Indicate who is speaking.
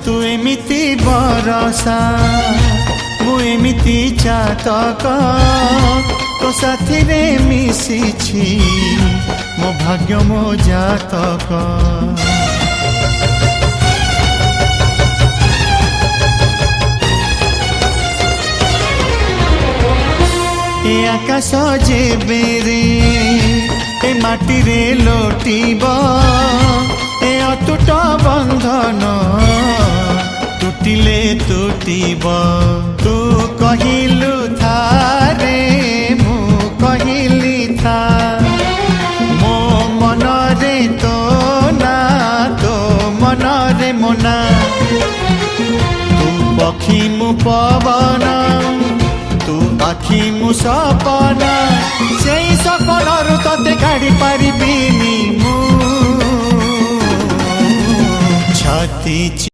Speaker 1: तू एमिति बरसा मु एमिति चातक तो साथी रे मिशिछि मो भाग्य मो जातक। ए आकाश जेबे रे ए माटी रे लोटिब ए अटूट बंधन टूटिले टूटिब। तू कहिलु था रे मु कहिली था मो मन रे तो ना तो मन रे मोना। तू पक्षी मु पवन तू आखि मु सपना से सपनरु तते काढ़ी पारिबिनी मु छाती